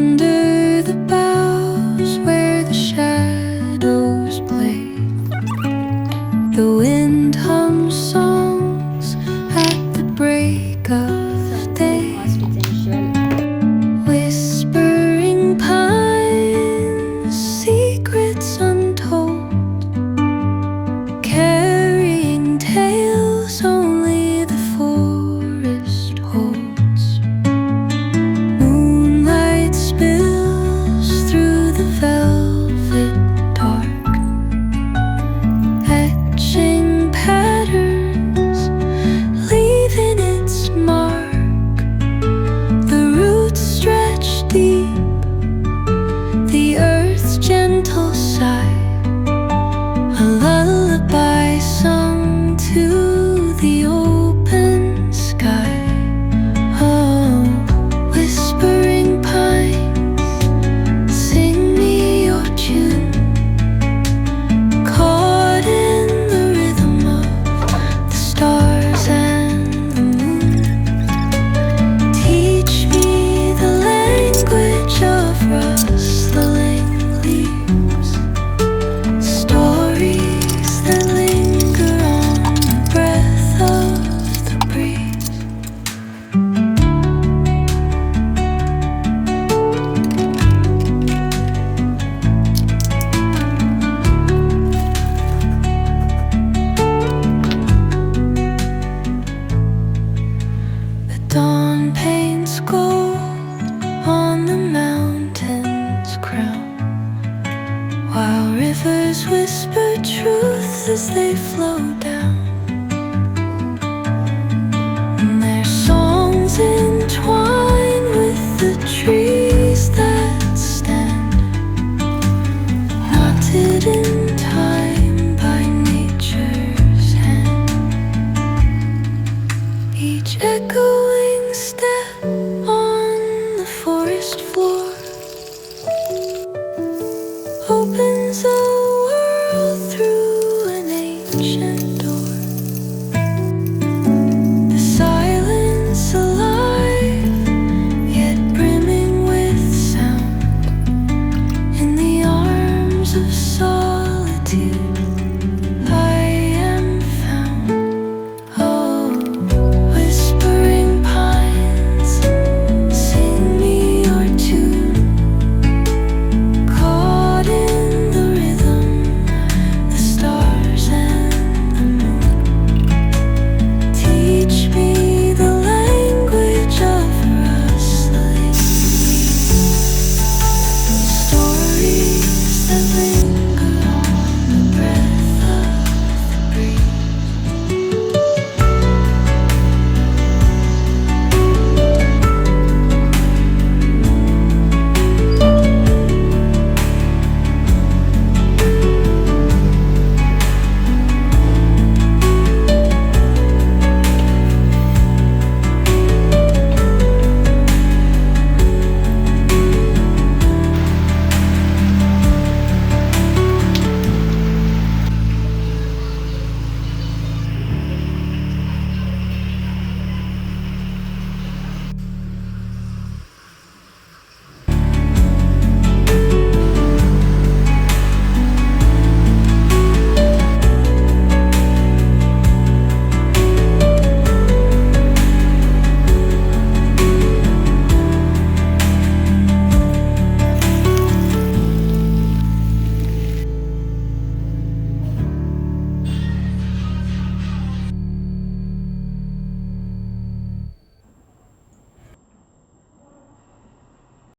Under the boughs where the shadows play, the wind hums songs at the break of day. Whispering pines, secrets untold, carrying tales only the forest holds. Moonlight spills through the velvet dark, etching patterns, leaving its mark. The roots stretch deep, the earth's gentle sigh, a lullaby sung to the open sky. Oh, whispering pines, sing me your tune, caught in the rhythm of the stars and the moon. Teach me the language of rustling leaves, stories that linger on the breath of the breeze. The dawn paints gold on the mountain's crown, while rivers whisper truth as they flow down. And their songs entwine with the trees that stand, knotted in time by nature's hand. Each echoing step on the forest floor